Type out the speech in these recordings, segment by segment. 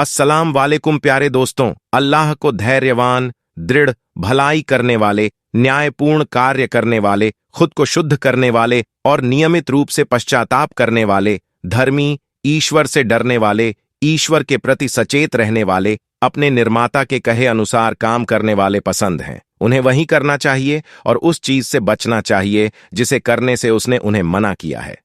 अस्सलाम वालेकुम प्यारे दोस्तों। अल्लाह को धैर्यवान, दृढ़, भलाई करने वाले, न्यायपूर्ण कार्य करने वाले, खुद को शुद्ध करने वाले और नियमित रूप से पश्चाताप करने वाले, धर्मी, ईश्वर से डरने वाले, ईश्वर के प्रति सचेत रहने वाले, अपने निर्माता के कहे अनुसार काम करने वाले पसंद हैं। उन्हें वही करना चाहिए और उस चीज से बचना चाहिए जिसे करने से उसने उन्हें मना किया है।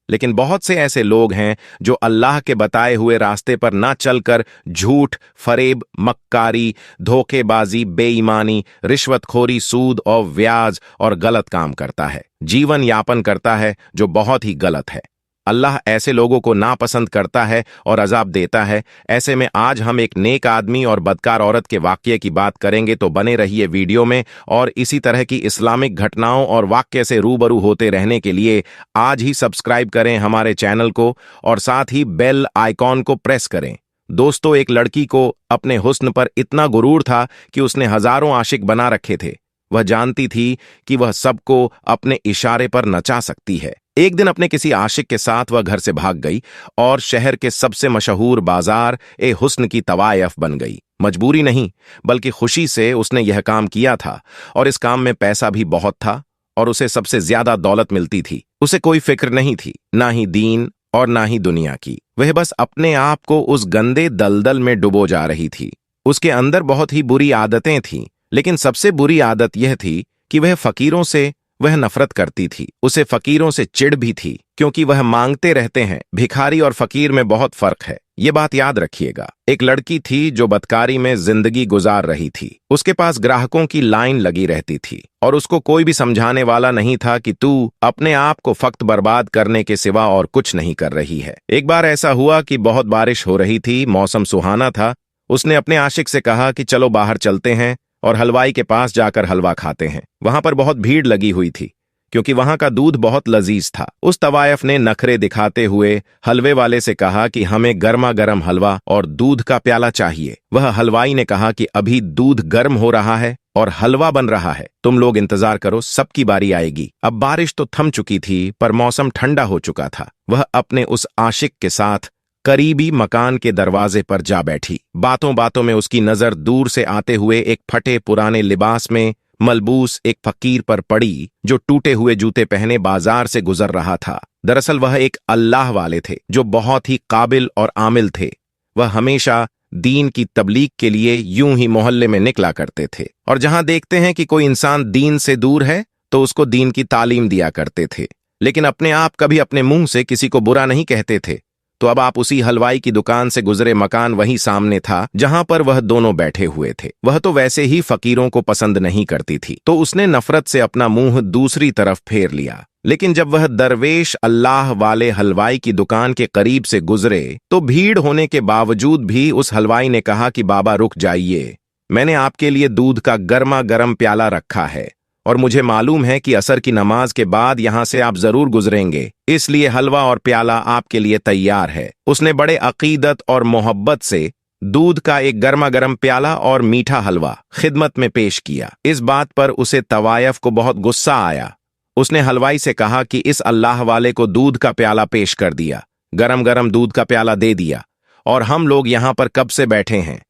लेकिन बहुत से ऐसे लोग हैं जो अल्लाह के बताए हुए रास्ते पर ना चलकर झूठ, फरेब, मक्कारी, धोखेबाजी, बेईमानी, रिश्वतखोरी, सूद और ब्याज और गलत काम करता है, जीवन यापन करता है जो बहुत ही गलत है। अल्लाह ऐसे लोगों को नापसंद करता है और अजाब देता है। ऐसे में आज हम एक नेक आदमी और बदकार औरत के वाकये की बात करेंगे, तो बने रहिए वीडियो में। और इसी तरह की इस्लामिक घटनाओं और वाकये से रूबरू होते रहने के लिए आज ही सब्सक्राइब करें हमारे चैनल को और साथ ही बेल आइकॉन को प्रेस करें। दोस्तों, एक लड़की को अपने हुस्न पर इतना गुरूर था कि उसने हजारों आशिक बना रखे थे। वह जानती थी कि वह सबको अपने इशारे पर नचा सकती है। एक दिन अपने किसी आशिक के साथ वह घर से भाग गई और शहर के सबसे मशहूर बाजार ए हुस्न की तवायफ बन गई। मजबूरी नहीं बल्कि खुशी से उसने यह काम किया था और इस काम में पैसा भी बहुत था और उसे सबसे ज्यादा दौलत मिलती थी। उसे कोई फिक्र नहीं थी, ना ही दीन और ना ही दुनिया की। वह बस अपने आप को उस गंदे दलदल में डुबो जा रही थी। उसके अंदर बहुत ही बुरी आदतें थीं, लेकिन सबसे बुरी आदत यह थी कि वह फकीरों से वह नफरत करती थी। उसे फकीरों से चिढ़ भी थी, क्योंकि वह मांगते रहते हैं। भिखारी और फकीर में बहुत फर्क है, ये बात याद रखिएगा। एक लड़की थी जो बदकारी में जिंदगी गुजार रही थी। उसके पास ग्राहकों की लाइन लगी रहती थी और उसको कोई भी समझाने वाला नहीं था कि तू अपने आप को फक्त बर्बाद करने के सिवा और कुछ नहीं कर रही है। एक बार ऐसा हुआ कि बहुत बारिश हो रही थी, मौसम सुहाना था। उसने अपने आशिक से कहा कि चलो बाहर चलते हैं और हलवाई के पास जाकर हलवा खाते हैं। वहां पर बहुत भीड़ लगी हुई थी क्योंकि वहां का दूध बहुत लजीज था। उस तवायफ ने नखरे दिखाते हुए हलवे वाले से कहा कि हमें गर्मा गर्म हलवा और दूध का प्याला चाहिए। वह हलवाई ने कहा कि अभी दूध गर्म हो रहा है और हलवा बन रहा है, तुम लोग इंतजार करो, सबकी बारी आएगी। अब बारिश तो थम चुकी थी पर मौसम ठंडा हो चुका था। वह अपने उस आशिक के साथ करीबी मकान के दरवाजे पर जा बैठी। बातों बातों में उसकी नजर दूर से आते हुए एक फटे पुराने लिबास में मलबूस एक फकीर पर पड़ी जो टूटे हुए जूते पहने बाजार से गुजर रहा था। दरअसल वह एक अल्लाह वाले थे जो बहुत ही काबिल और आमिल थे। वह हमेशा दीन की तबलीग के लिए यूं ही मोहल्ले में निकला करते थे और जहां देखते हैं कि कोई इंसान दीन से दूर है तो उसको दीन की तालीम दिया करते थे, लेकिन अपने आप कभी अपने मुंह से किसी को बुरा नहीं कहते थे। तो अब आप उसी हलवाई की दुकान से गुजरे मकान वही सामने था जहां पर वह दोनों बैठे हुए थे। वह तो वैसे ही फकीरों को पसंद नहीं करती थी, तो उसने नफरत से अपना मुंह दूसरी तरफ फेर लिया। लेकिन जब वह दरवेश अल्लाह वाले हलवाई की दुकान के करीब से गुजरे तो भीड़ होने के बावजूद भी उस हलवाई ने कहा कि बाबा रुक जाइए, मैंने आपके लिए दूध का गर्मा गर्म प्याला रखा है और मुझे मालूम है कि असर की नमाज के बाद यहां से आप जरूर गुजरेंगे, इसलिए हलवा और प्याला आपके लिए तैयार है। उसने बड़े अकीदत और मोहब्बत से दूध का एक गर्मा गर्म प्याला और मीठा हलवा खिदमत में पेश किया। इस बात पर उसे तवायफ को बहुत गुस्सा आया। उसने हलवाई से कहा कि इस अल्लाह वाले को दूध का प्याला पेश कर दिया, गरम गरम दूध का प्याला दे दिया और हम लोग यहां पर कब से बैठे हैं।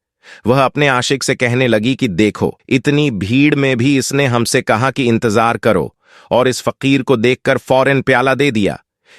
वह अपने आशिक से कहने लगी कि देखो, इतनी भीड़ में भी इसने हमसे कहा कि इंतजार करो और इस फकीर को देखकर फौरन प्याला दे दिया।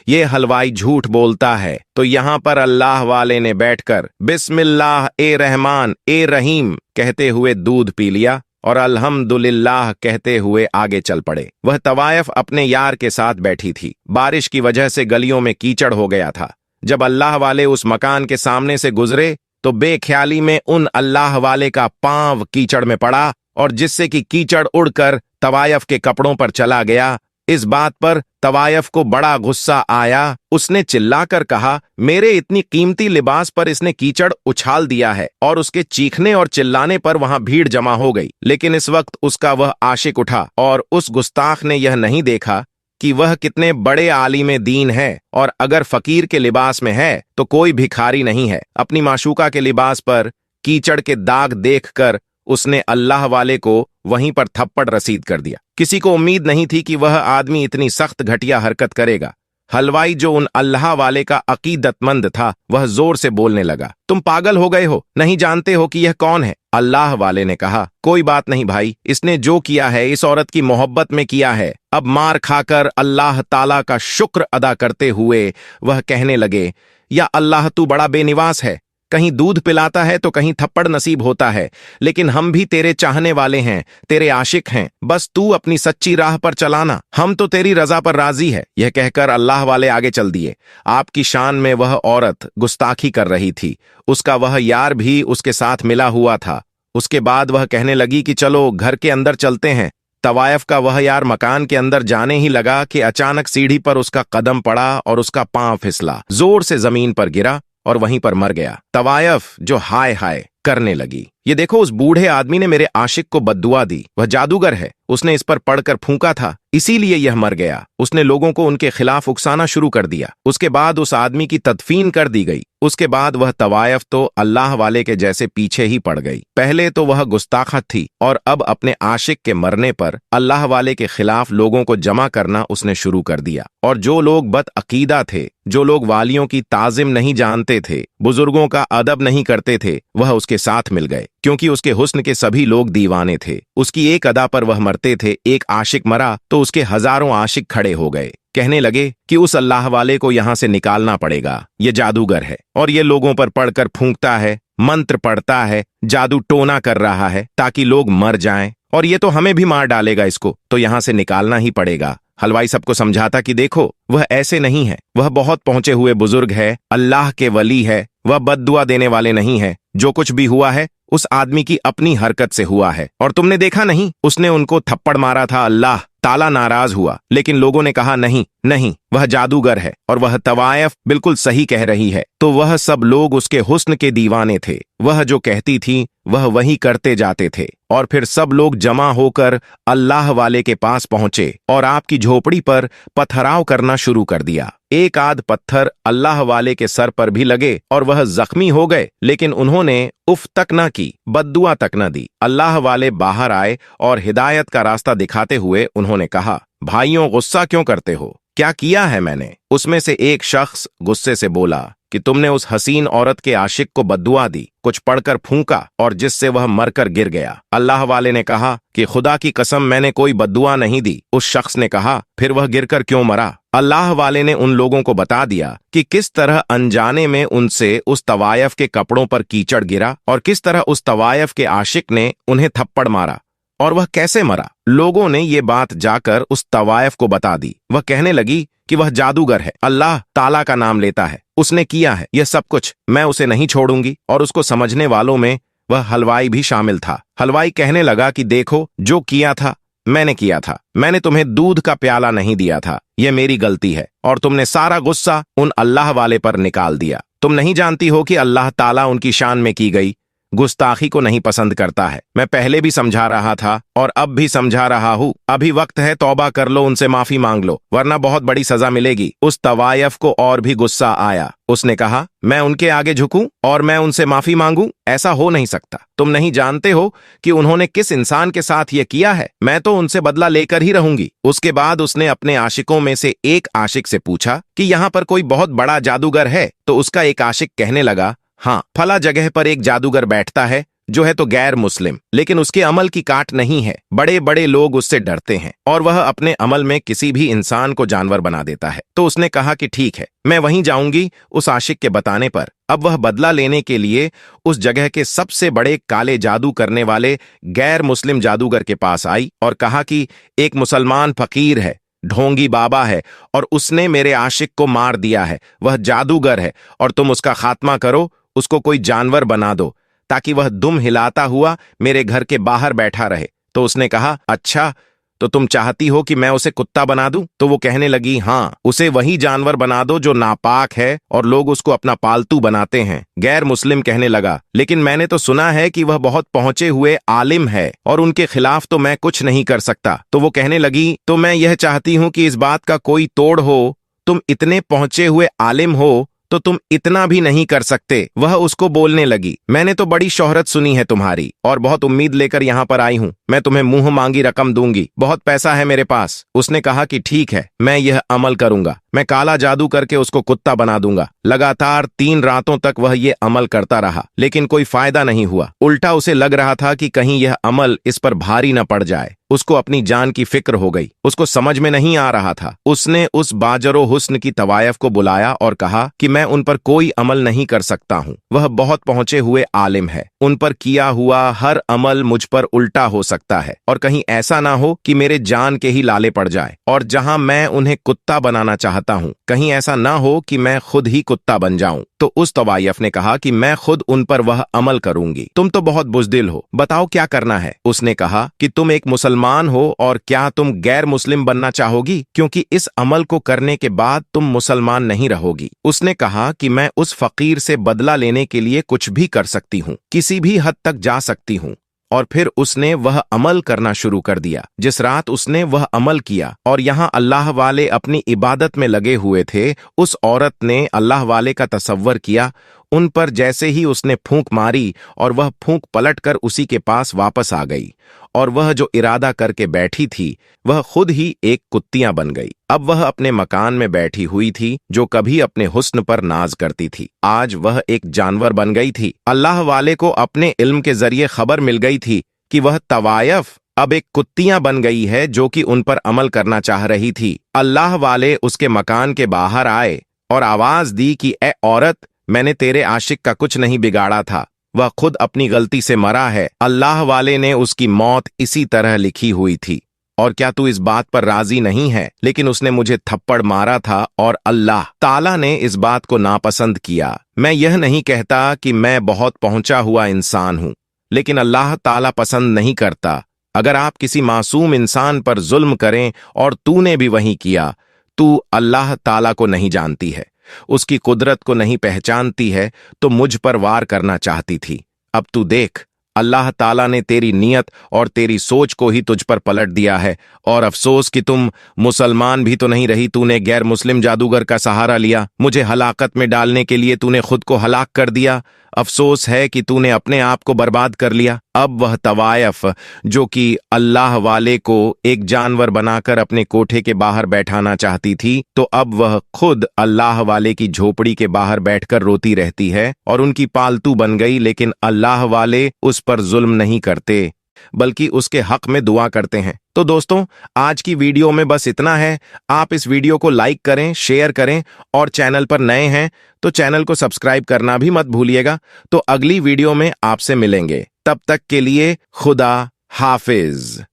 ये हलवाई झूठ बोलता है। तो यहां पर अल्लाह वाले ने बैठकर बिस्मिल्लाह ए रहमान ए रहीम कहते हुए दूध पी लिया और अल्हम्दुलिल्लाह कहते हुए आगे चल पड़े। वह तवायफ अपने यार के साथ बैठी थी। बारिश की वजह से गलियों में कीचड़ हो गया था। जब अल्लाह वाले उस मकान के सामने से गुजरे तो बेख्याली में उन अल्लाह वाले का पांव कीचड़ में पड़ा और जिससे कि कीचड़ उड़कर तवायफ के कपड़ों पर चला गया। इस बात पर तवायफ को बड़ा गुस्सा आया। उसने चिल्लाकर कहा, मेरे इतनी कीमती लिबास पर इसने कीचड़ उछाल दिया है और उसके चीखने और चिल्लाने पर वहां भीड़ जमा हो गई। लेकिन इस वक्त उसका वह आशिक उठा और उस गुस्ताख ने यह नहीं देखा कि वह कितने बड़े आलिम दीन है और अगर फकीर के लिबास में है तो कोई भिखारी नहीं है। अपनी माशूका के लिबास पर कीचड़ के दाग देखकर उसने अल्लाह वाले को वहीं पर थप्पड़ रसीद कर दिया। किसी को उम्मीद नहीं थी कि वह आदमी इतनी सख्त घटिया हरकत करेगा। हलवाई जो उन अल्लाह वाले का अकीदतमंद था वह जोर से बोलने लगा, तुम पागल हो गए हो, नहीं जानते हो कि यह कौन है? अल्लाह वाले ने कहा, कोई बात नहीं भाई, इसने जो किया है इस औरत की मोहब्बत में किया है। अब मार खाकर अल्लाह ताला का शुक्र अदा करते हुए वह कहने लगे, या अल्लाह तू बड़ा बेनिवास है, कहीं दूध पिलाता है तो कहीं थप्पड़ नसीब होता है, लेकिन हम भी तेरे चाहने वाले हैं, तेरे आशिक हैं, बस तू अपनी सच्ची राह पर चलाना, हम तो तेरी रजा पर राजी है। यह कहकर अल्लाह वाले आगे चल दिए। आपकी शान में वह औरत गुस्ताखी कर रही थी, उसका वह यार भी उसके साथ मिला हुआ था। उसके बाद वह कहने लगी कि चलो घर के अंदर चलते हैं। तवायफ का वह यार मकान के अंदर जाने ही लगा कि अचानक सीढ़ी पर उसका कदम पड़ा और उसका पांव फिसला, जोर से जमीन पर गिरा और वहीं पर मर गया। तवायफ जो हाय हाय करने लगी, ये देखो उस बूढ़े आदमी ने मेरे आशिक को बद्दुआ दी, वह जादूगर है, उसने इस पर पड़कर फूंका था, इसीलिए यह मर गया। उसने लोगों को उनके खिलाफ उकसाना शुरू कर दिया। उसके बाद उस आदमी की तदफीन कर दी गई। उसके बाद वह तवायफ तो अल्लाह वाले के जैसे पीछे ही पड़ गई। पहले तो वह गुस्ताखत थी और अब अपने आशिक के मरने पर अल्लाह वाले के खिलाफ लोगों को जमा करना उसने शुरू कर दिया। और जो लोग बदअकीदा थे, जो लोग वालियों की ताजिम नहीं जानते थे, बुजुर्गों का अदब नहीं करते थे, वह उसके साथ मिल गए, क्योंकि उसके हुस्न के सभी लोग दीवाने थे। उसकी एक अदा पर वह मरते थे। एक आशिक मरा तो उसके हजारों आशिक खड़े हो गए, कहने लगे कि उस अल्लाह वाले को यहां से निकालना पड़ेगा, ये जादूगर है और ये लोगों पर पड़कर फूंकता है, मंत्र पढ़ता है, जादू टोना कर रहा है ताकि लोग मर जाएं, और ये तो हमें भी मार डालेगा, इसको तो यहां से निकालना ही पड़ेगा। हलवाई सबको समझाता कि देखो वह ऐसे नहीं है, वह बहुत पहुंचे हुए बुजुर्ग है, अल्लाह के वली है, वह बद्दुआ देने वाले नहीं है। जो कुछ भी हुआ है उस आदमी की अपनी हरकत से हुआ है, और तुमने देखा नहीं उसने उनको थप्पड़ मारा था, अल्लाह ताला नाराज हुआ, लेकिन लोगों ने कहा नहीं नहीं, वह जादूगर है और वह तवायफ बिल्कुल सही कह रही है। तो वह सब लोग उसके हुस्न के दीवाने थे, वह जो कहती थी वह वही करते जाते थे। और फिर सब लोग जमा होकर अल्लाह वाले के पास पहुंचे और आपकी झोपड़ी पर पथराव करना शुरू कर दिया। एक आध पत्थर अल्लाह वाले के सर पर भी लगे और वह जख्मी हो गए, लेकिन उन्होंने उफ तक न की, बद्दुआ तक न दी। अल्लाह वाले बाहर आए और हिदायत का रास्ता दिखाते हुए उन्होंने कहा, भाइयों गुस्सा क्यों करते हो, क्या किया है मैंने? उसमें से एक शख्स गुस्से से बोला कि तुमने उस हसीन औरत के आशिक को बद्दुआ दी, कुछ पढ़कर फूंका और जिससे वह मरकर गिर गया। अल्लाह वाले ने कहा कि खुदा की कसम मैंने कोई बद्दुआ नहीं दी। उस शख्स ने कहा, फिर वह गिरकर क्यों मरा? अल्लाह वाले ने उन लोगों को बता दिया कि किस तरह अनजाने में उनसे उस तवायफ के कपड़ों पर कीचड़ गिरा और किस तरह उस तवायफ के आशिक ने उन्हें थप्पड़ मारा और वह कैसे मरा। लोगों ने ये बात जाकर उस तवायफ को बता दी। वह कहने लगी कि वह जादूगर है, अल्लाह ताला का नाम लेता है, उसने किया है यह सब कुछ, मैं उसे नहीं छोड़ूंगी। और उसको समझने वालों में वह हलवाई भी शामिल था। हलवाई कहने लगा कि देखो जो किया था मैंने किया था, मैंने तुम्हें दूध का प्याला नहीं दिया था, यह मेरी गलती है, और तुमने सारा गुस्सा उन अल्लाह वाले पर निकाल दिया। तुम नहीं जानती हो कि अल्लाह ताला उनकी शान में की गई गुस्ताखी को नहीं पसंद करता है। मैं पहले भी समझा रहा था और अब भी समझा रहा हूँ, अभी वक्त है, तौबा कर लो, उनसे माफी मांग लो, वरना बहुत बड़ी सजा मिलेगी। उस तवायफ को और भी गुस्सा आया। उसने कहा, मैं उनके आगे झुकूं और मैं उनसे माफी मांगूं? ऐसा हो नहीं सकता। तुम नहीं जानते हो कि उन्होंने किस इंसान के साथ यह किया है, मैं तो उनसे बदला लेकर ही रहूंगी। उसके बाद उसने अपने आशिकों में से एक आशिक से पूछा कि यहाँ पर कोई बहुत बड़ा जादूगर है? तो उसका एक आशिक कहने लगा, हाँ, फला जगह पर एक जादूगर बैठता है जो है तो गैर मुस्लिम, लेकिन उसके अमल की काट नहीं है, बड़े बड़े लोग उससे डरते हैं और वह अपने अमल में किसी भी इंसान को जानवर बना देता है। तो उसने कहा कि ठीक है, मैं वहीं जाऊंगी। उस आशिक के बताने पर अब वह बदला लेने के लिए उस जगह के सबसे बड़े काले जादू करने वाले गैर मुस्लिम जादूगर के पास आई और कहा कि एक मुसलमान फकीर है, ढोंगी बाबा है, और उसने मेरे आशिक को मार दिया है, वह जादूगर है, और तुम उसका खात्मा करो, उसको कोई जानवर बना दो ताकि वह दुम हिलाता हुआ मेरे घर के बाहर बैठा रहे। तो उसने कहा, अच्छा, तो तुम चाहती हो कि मैं उसे कुत्ता बना दूं? तो वो कहने लगी, हाँ, उसे वही जानवर बना दो जो नापाक है और लोग उसको अपना पालतू बनाते हैं। गैर मुस्लिम कहने लगा, लेकिन मैंने तो सुना है कि वह बहुत पहुंचे हुए आलिम है और उनके खिलाफ तो मैं कुछ नहीं कर सकता। तो वो कहने लगी, तो मैं यह चाहती हूं कि इस बात का कोई तोड़ हो, तुम इतने पहुंचे हुए आलिम हो तो तुम इतना भी नहीं कर सकते। वह उसको बोलने लगी, मैंने तो बड़ी शोहरत सुनी है तुम्हारी और बहुत उम्मीद लेकर यहाँ पर आई हूँ, मैं तुम्हें मुंह मांगी रकम दूंगी, बहुत पैसा है मेरे पास। उसने कहा कि ठीक है, मैं यह अमल करूंगा, मैं काला जादू करके उसको कुत्ता बना दूंगा। लगातार 3 रातों तक वह ये अमल करता रहा, लेकिन कोई फायदा नहीं हुआ। उल्टा उसे लग रहा था कि कहीं यह अमल इस पर भारी न पड़ जाए। उसको अपनी जान की फिक्र हो गई। उसको समझ में नहीं आ रहा था। उसने उस बाजरो हुस्न की तवायफ को बुलाया और कहा कि मैं उन पर कोई अमल नहीं कर सकता हूँ। वह बहुत पहुंचे हुए आलिम है। उन पर किया हुआ हर अमल मुझ पर उल्टा हो सकता है, और कहीं ऐसा ना हो कि मेरे जान के ही लाले पड़ जाए। और जहां मैं उन्हें कुत्ता बनाना चाहता हूँ, कहीं ऐसा ना हो कि मैं खुद ही कुत्ता बन जाऊं। तो उस तवायफ ने कहा कि मैं खुद उन पर वह अमल करूंगी। तुम तो बहुत बुज़दिल हो, बताओ क्या करना है। उसने कहा कि तुम एक मुसलमान हो, और क्या तुम गैर मुस्लिम बनना चाहोगी, क्योंकि इस अमल को करने के बाद तुम मुसलमान नहीं रहोगी। उसने कहा कि मैं उस फकीर से बदला लेने के लिए कुछ भी कर सकती हूँ, किसी भी हद तक जा सकती हूँ। और फिर उसने वह अमल करना शुरू कर दिया। जिस रात उसने वह अमल किया और यहाँ अल्लाह वाले अपनी इबादत में लगे हुए थे, उस औरत ने अल्लाह वाले का तसव्वुर किया। उन पर जैसे ही उसने फूंक मारी और वह फूंक पलटकर उसी के पास वापस आ गई, और वह जो इरादा करके बैठी थी वह खुद ही एक कुत्तियां बन गई। अब वह अपने मकान में बैठी हुई थी, जो कभी अपने हुस्न पर नाज करती थी, आज वह एक जानवर बन गई थी। अल्लाह वाले को अपने इल्म के जरिए खबर मिल गई थी कि वह तवायफ अब एक कुत्तियां बन गई है, जो कि उन पर अमल करना चाह रही थी। अल्लाह वाले उसके मकान के बाहर आए और आवाज दी कि ए औरत, मैंने तेरे आशिक का कुछ नहीं बिगाड़ा था, वह खुद अपनी गलती से मरा है। अल्लाह वाले ने उसकी मौत इसी तरह लिखी हुई थी, और क्या तू इस बात पर राजी नहीं है? लेकिन उसने मुझे थप्पड़ मारा था और अल्लाह ताला ने इस बात को नापसंद किया। मैं यह नहीं कहता कि मैं बहुत पहुंचा हुआ इंसान हूं, लेकिन अल्लाह ताला पसंद नहीं करता अगर आप किसी मासूम इंसान पर जुल्म करें, और तूने भी वही किया। तू अल्लाह ताला को नहीं जानती है, उसकी कुदरत को नहीं पहचानती है, तो मुझ पर वार करना चाहती थी। अब तू देख, अल्लाह ताला ने तेरी नियत और तेरी सोच को ही तुझ पर पलट दिया है। और अफसोस कि तुम मुसलमान भी तो नहीं रही, तूने गैर मुस्लिम जादूगर का सहारा लिया। मुझे हलाकत में डालने के लिए तूने खुद को हलाक कर दिया। अफसोस है कि तूने अपने आप को बर्बाद कर लिया। अब वह तवायफ जो कि अल्लाह वाले को एक जानवर बनाकर अपने कोठे के बाहर बैठाना चाहती थी, तो अब वह खुद अल्लाह वाले की झोपड़ी के बाहर बैठकर रोती रहती है और उनकी पालतू बन गई। लेकिन अल्लाह वाले उस पर जुल्म नहीं करते, बल्कि उसके हक में दुआ करते हैं। तो दोस्तों, आज की वीडियो में बस इतना है। आप इस वीडियो को लाइक करें, शेयर करें, और चैनल पर नए हैं तो चैनल को सब्सक्राइब करना भी मत भूलिएगा। तो अगली वीडियो में आपसे मिलेंगे, तब तक के लिए खुदा हाफिज।